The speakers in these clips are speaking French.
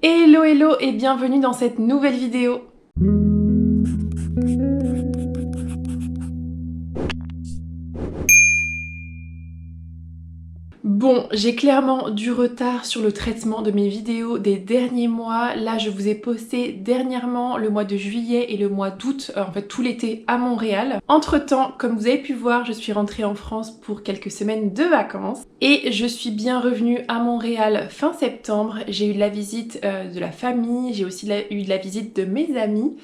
Hello hello et bienvenue dans cette nouvelle vidéo. Bon, j'ai clairement du retard sur le traitement de mes vidéos des derniers mois. Là, je vous ai posté dernièrement le mois de juillet et le mois d'août, en fait tout l'été à Montréal. Entre-temps, comme vous avez pu voir, je suis rentrée en France pour quelques semaines de vacances et je suis bien revenue à Montréal fin septembre. J'ai eu de la visite de la famille, j'ai aussi eu de la visite de mes amis.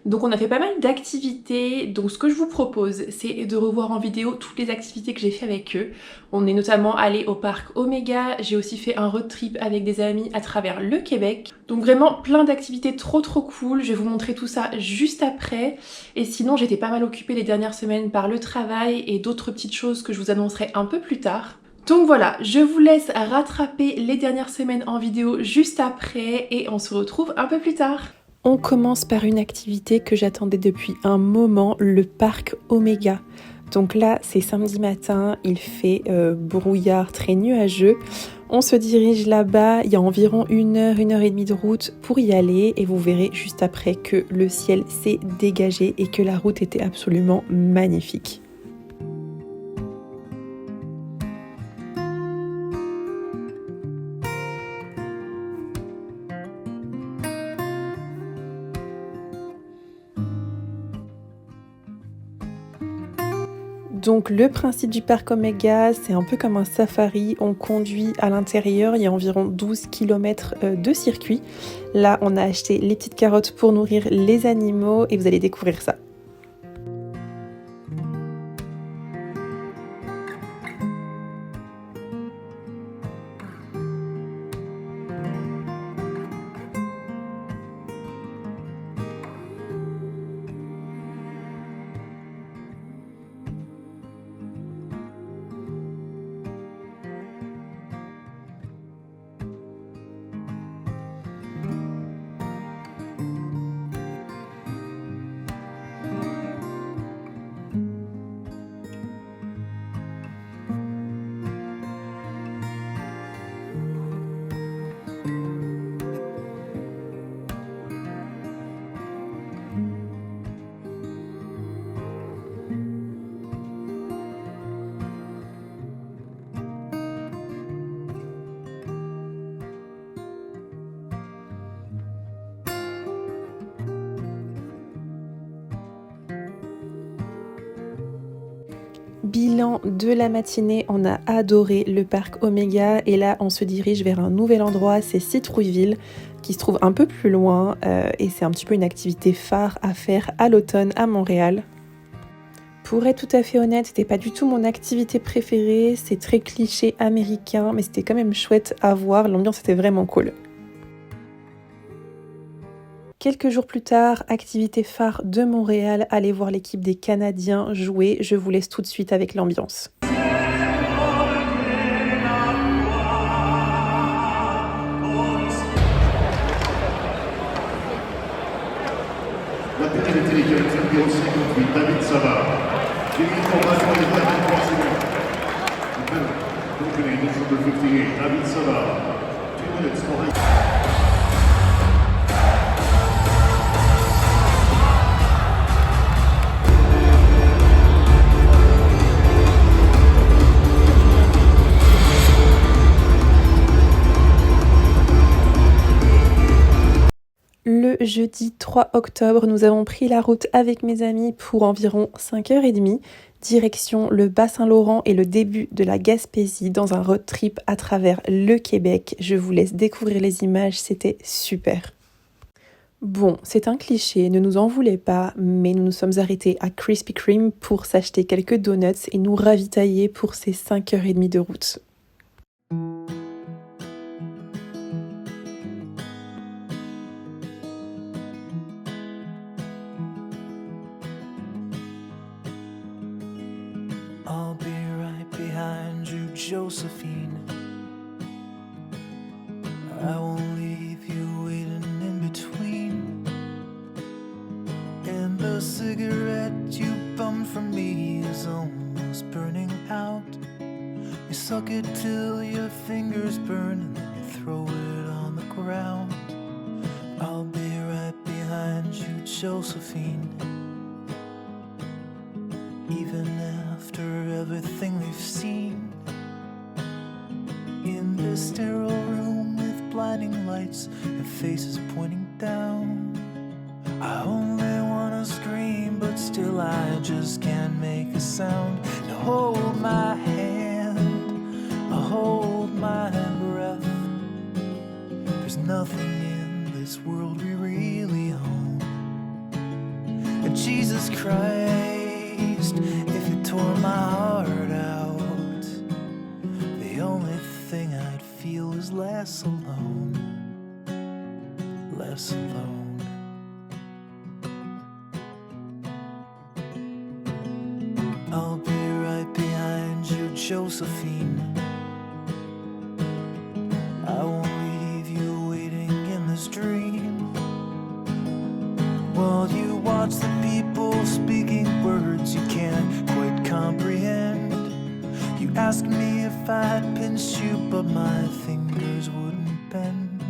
Donc on a fait pas mal d'activités, donc ce que je vous propose c'est de revoir en vidéo toutes les activités que j'ai fait avec eux. On est notamment allé au parc Omega, j'ai aussi fait un road trip avec des amis à travers le Québec. Donc vraiment plein d'activités trop cool, je vais vous montrer tout ça juste après. Et sinon j'étais pas mal occupée les dernières semaines par le travail et d'autres petites choses que je vous annoncerai un peu plus tard. Donc voilà, je vous laisse rattraper les dernières semaines en vidéo juste après et on se retrouve un peu plus tard. On commence par une activité que j'attendais depuis un moment, le parc Omega. Donc là, c'est samedi matin, il fait brouillard très nuageux. On se dirige là-bas, il y a environ une heure et demie de route pour y aller et vous verrez juste après que le ciel s'est dégagé et que la route était absolument magnifique. Donc le principe du parc Omega, c'est un peu comme un safari, on conduit à l'intérieur, il y a environ 12 km de circuit. Là on a acheté les petites carottes pour nourrir les animaux et vous allez découvrir ça. Bilan de la matinée, on a adoré le parc Omega et là on se dirige vers un nouvel endroit, c'est Citrouilleville qui se trouve un peu plus loin et c'est un petit peu une activité phare à faire à l'automne à Montréal. Pour être tout à fait honnête, c'était pas du tout mon activité préférée, c'est très cliché américain mais c'était quand même chouette à voir, l'ambiance était vraiment cool. Quelques jours plus tard, activité phare de Montréal, allez voir l'équipe des Canadiens jouer. Je vous laisse tout de suite avec l'ambiance. La pénalité des Canadiens numéro 58, David Savard. Giving information des Canadiens possible. Opening initial to 58, David Savard. 2 minutes for Le jeudi 3 octobre, nous avons pris la route avec mes amis pour environ 5h30, direction le Bas-Saint-Laurent et le début de la Gaspésie dans un road trip à travers le Québec. Je vous laisse découvrir les images, c'était super. Bon, c'est un cliché, ne nous en voulez pas, mais nous nous sommes arrêtés à Krispy Kreme pour s'acheter quelques donuts et nous ravitailler pour ces 5h30 de route. I'll be right behind you, Josephine. I won't leave you waiting in between. And the cigarette you bummed from me is almost burning out. You suck it till your fingers burn and then you throw it on the ground. Josephine. Even after everything we've seen, in this sterile room with blinding lights and faces pointing down, I only wanna scream, but still I just can't make a sound. Now hold my hand, I'll hold my breath. There's nothing in this world we really own. And Jesus Christ, if you tore my heart out, the only thing I'd feel is less alone, less alone. I'll be right behind you, Josephine. I won't leave you waiting in this dream, while you watch the people speaking words you can't quite comprehend. You ask me if I'd pinch you, but my fingers wouldn't bend.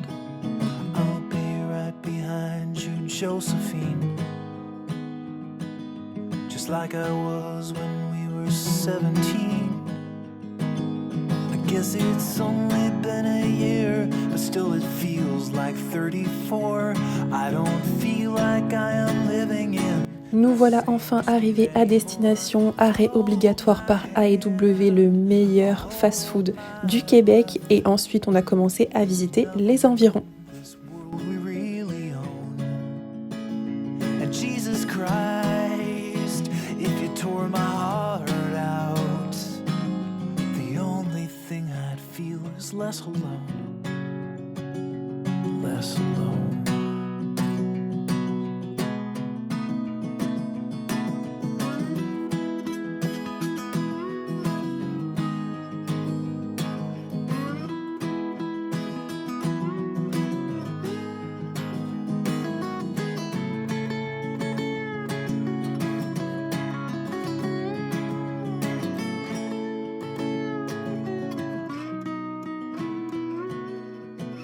I'll be right behind you, Josephine, just like I was when we were 17. I guess it's only been a year, but still it feels like 34. I don't feel like I am living in. Nous voilà enfin arrivés à destination, arrêt obligatoire par A&W, le meilleur fast-food du Québec, et ensuite on a commencé à visiter les environs. This world we really own. And Jesus Christ, if you tore my heart out, the only thing I'd feel is less alone, less alone.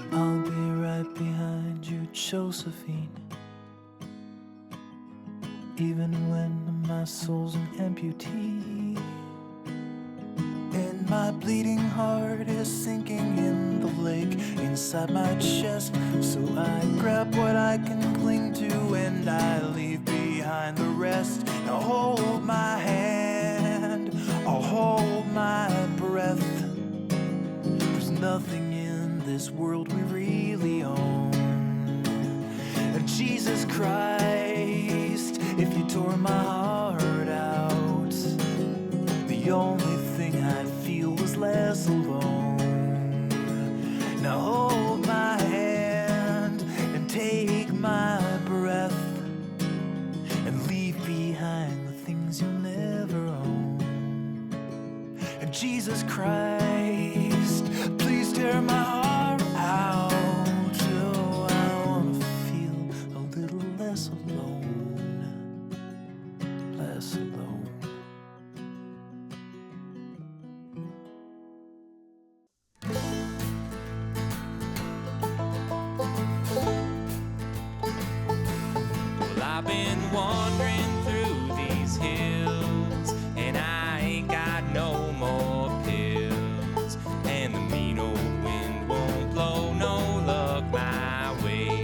I'll be right behind you, Josephine, even when my soul's an amputee, and my bleeding heart is sinking in the lake inside my chest. So I grab what I can cling to and I leave behind the rest. Now hold my hand, I'll hold my breath. There's nothing in this world we really own. And Jesus Christ, if you tore my heart out, the only thing I'd feel was less alone. Now hold my hand and take my breath, and leave behind the things you'll never own. And Jesus Christ, please tear my heart out. Oh, I wanna feel a little less alone, less alone. Well, I've been wandering through these hills, and I ain't got no more pills, and the mean old wind won't blow no luck my way,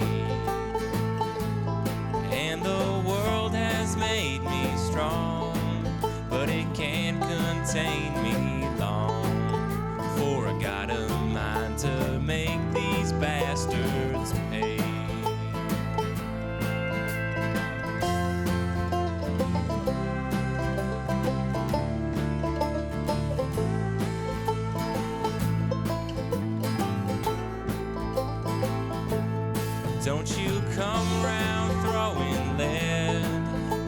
and the world has made me strong, but it can't contain me long, for I got a mind to make these bastards pay. Don't you come round throwing lead,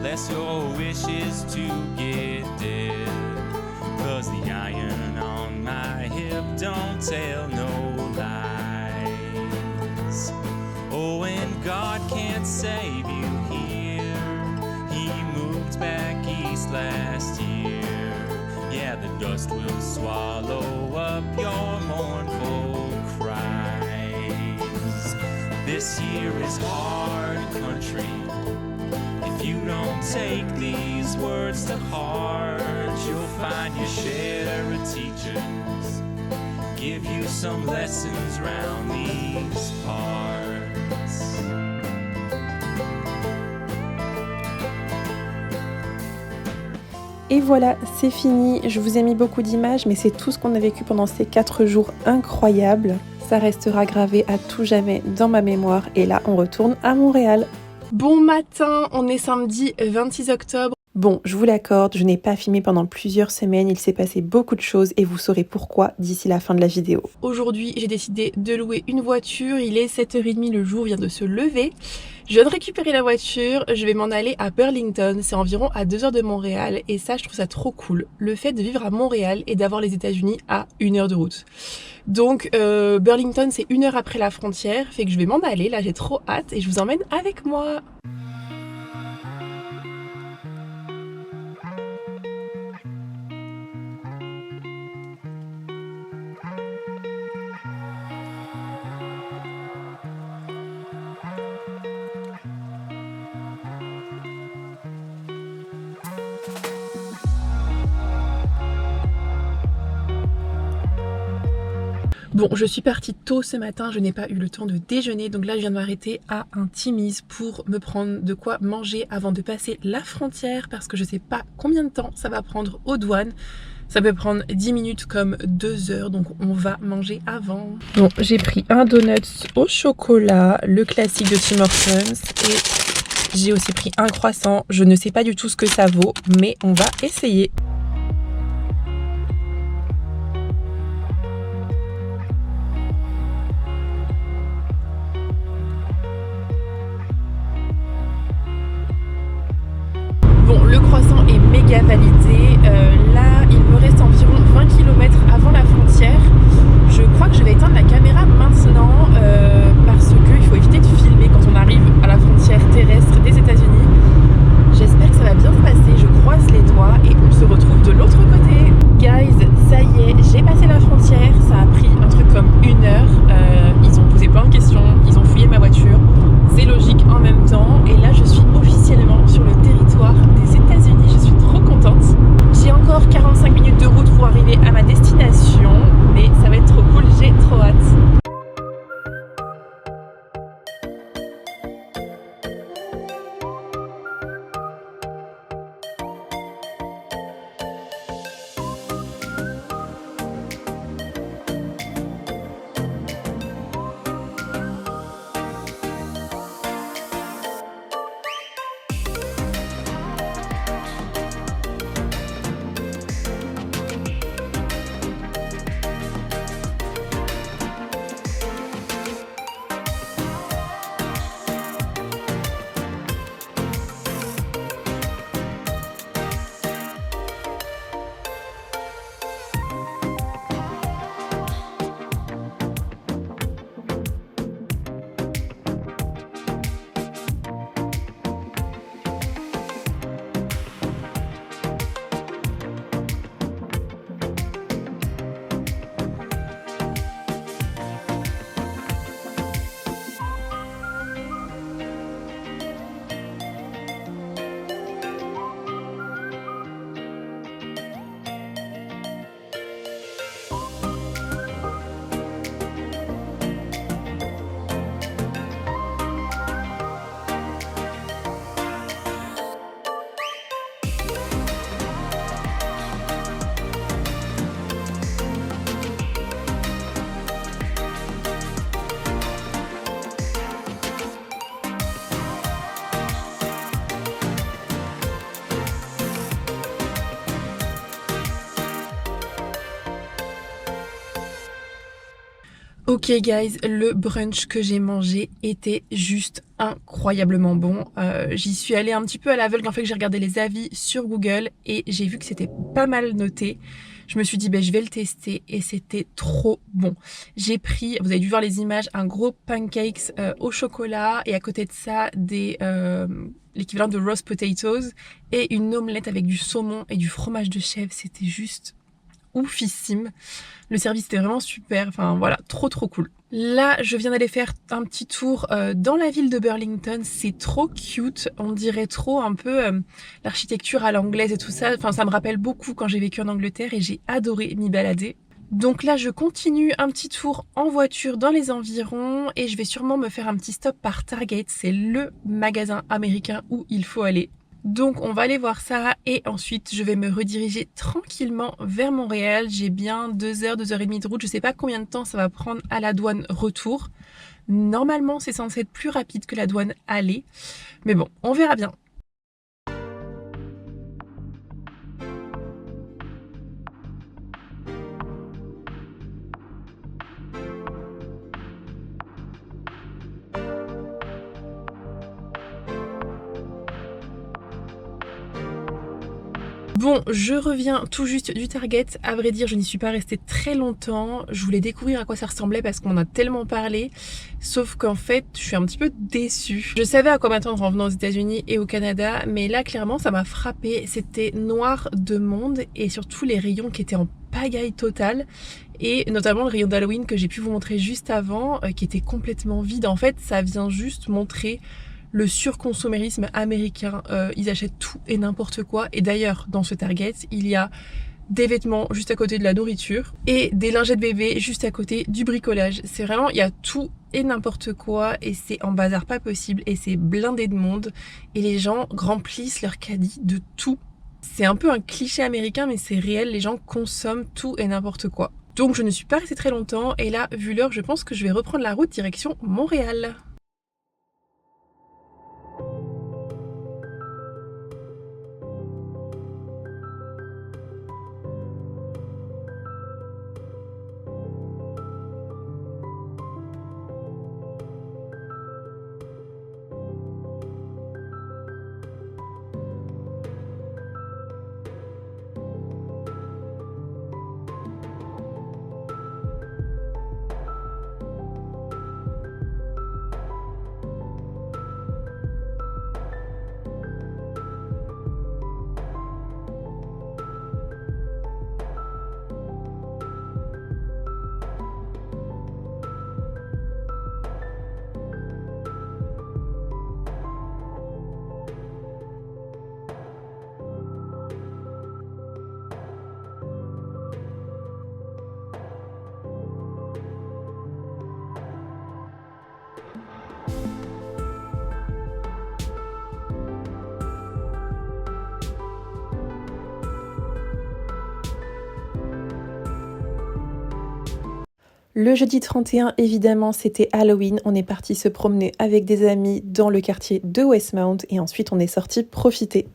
lest your wish is to get dead. 'Cause the iron on my hip don't tell no lies. Oh, and God can't save you here, He moved back east last year. Yeah, the dust will swallow up your mournful cries. This here is hard country, you don't take these words to heart, you'll find your share of teachers give you some lessons round these parts. Et voilà, c'est fini. Je vous ai mis beaucoup d'images, mais c'est tout ce qu'on a vécu pendant ces 4 jours incroyables. Ça restera gravé à tout jamais dans ma mémoire. Et là, on retourne à Montréal. Bon matin, on est samedi 26 octobre. Bon, je vous l'accorde, je n'ai pas filmé pendant plusieurs semaines. Il s'est passé beaucoup de choses et vous saurez pourquoi d'ici la fin de la vidéo. Aujourd'hui, j'ai décidé de louer une voiture. Il est 7h30, le jour vient de se lever. Je viens de récupérer la voiture, je vais m'en aller à Burlington, c'est environ à 2 heures de Montréal et ça je trouve ça trop cool, le fait de vivre à Montréal et d'avoir les États-Unis à 1 heure de route. Donc Burlington c'est 1 heure après la frontière, fait que je vais m'en aller, là j'ai trop hâte et je vous emmène avec moi. Bon, je suis partie tôt ce matin, je n'ai pas eu le temps de déjeuner, donc là je viens de m'arrêter à un Timmy's pour me prendre de quoi manger avant de passer la frontière parce que je sais pas combien de temps ça va prendre aux douanes. Ça peut prendre 10 minutes comme 2 heures, donc on va manger avant. Bon, j'ai pris un donut au chocolat, le classique de Tim Hortons, et j'ai aussi pris un croissant. Je ne sais pas du tout ce que ça vaut, mais on va essayer. Bon, le croissant est méga validé. Là, il me reste environ 20 km avant la frontière. Je crois que je vais éteindre la caméra maintenant parce qu'il faut éviter de filmer quand on arrive à la frontière terrestre des États-Unis. J'espère que ça va bien se passer. Je croise les doigts et on se retrouve de l'autre côté. Guys, ça y est, j'ai passé la frontière. Ça a pris un truc comme 1 heure. Ils ont posé plein de questions. Ils ont fouillé ma voiture. C'est logique en même temps. Et là, je suis officiellement sur le territoire des États-Unis. Je suis trop contente. J'ai encore 45 minutes de route pour arriver à ma destination. Mais ça va être trop cool. J'ai trop hâte. Ok guys, le brunch que j'ai mangé était juste incroyablement bon. J'y suis allée un petit peu à l'aveugle, en fait, que j'ai regardé les avis sur Google et j'ai vu que c'était pas mal noté. Je me suis dit je vais le tester et c'était trop bon. J'ai pris, vous avez dû voir les images, un gros pancakes au chocolat et à côté de ça l'équivalent de roast potatoes et une omelette avec du saumon et du fromage de chèvre. C'était juste oufissime. Le service était vraiment super, enfin voilà, trop cool. Là, je viens d'aller faire un petit tour dans la ville de Burlington. C'est trop cute. On dirait trop un peu l'architecture à l'anglaise et tout ça. Enfin, ça me rappelle beaucoup quand j'ai vécu en Angleterre et j'ai adoré m'y balader. Donc là, je continue un petit tour en voiture dans les environs et je vais sûrement me faire un petit stop par Target. C'est le magasin américain où il faut aller. Donc on va aller voir ça et ensuite je vais me rediriger tranquillement vers Montréal. J'ai bien 2 heures, 2 heures et demie de route. Je sais pas combien de temps ça va prendre à la douane retour. Normalement c'est censé être plus rapide que la douane aller. Mais bon, on verra bien. Bon, je reviens tout juste du Target. À vrai dire, je n'y suis pas restée très longtemps. Je voulais découvrir à quoi ça ressemblait parce qu'on a tellement parlé. Sauf qu'en fait, je suis un petit peu déçue. Je savais à quoi m'attendre en venant aux États-Unis et au Canada, mais là, clairement, ça m'a frappée. C'était noir de monde et surtout les rayons qui étaient en pagaille totale. Et notamment le rayon d'Halloween que j'ai pu vous montrer juste avant, qui était complètement vide. En fait, ça vient juste montrer le surconsommérisme américain. Ils achètent tout et n'importe quoi. Et d'ailleurs, dans ce Target, il y a des vêtements juste à côté de la nourriture et des lingettes bébés juste à côté du bricolage. C'est vraiment, il y a tout et n'importe quoi et c'est en bazar pas possible et c'est blindé de monde et les gens remplissent leur caddie de tout. C'est un peu un cliché américain mais c'est réel, les gens consomment tout et n'importe quoi. Donc je ne suis pas restée très longtemps et là, vu l'heure, je pense que je vais reprendre la route direction Montréal. Le jeudi 31, évidemment, c'était Halloween. On est parti se promener avec des amis dans le quartier de Westmount et ensuite on est sorti profiter.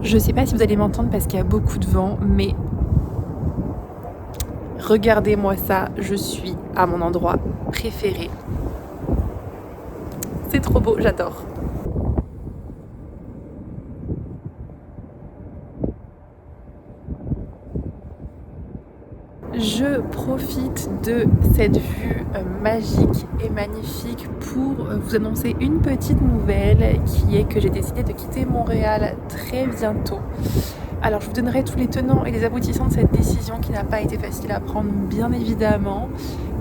Je sais pas si vous allez m'entendre parce qu'il y a beaucoup de vent, mais regardez-moi ça, je suis à mon endroit préféré. C'est trop beau, j'adore. Je profite de cette vue magique et magnifique pour vous annoncer une petite nouvelle qui est que j'ai décidé de quitter Montréal très bientôt. Alors je vous donnerai tous les tenants et les aboutissants de cette décision qui n'a pas été facile à prendre bien évidemment.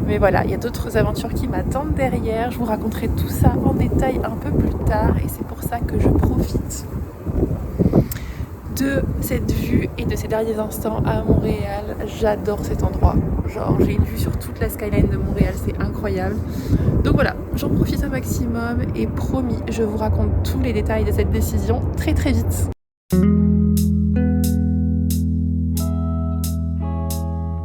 Mais voilà, il y a d'autres aventures qui m'attendent derrière. Je vous raconterai tout ça en détail un peu plus tard et c'est pour ça que je profite de cette vue et de ces derniers instants à Montréal. J'adore cet endroit. Genre j'ai une vue sur toute la skyline de Montréal, c'est incroyable. Donc voilà, j'en profite un maximum et promis, je vous raconte tous les détails de cette décision très très vite.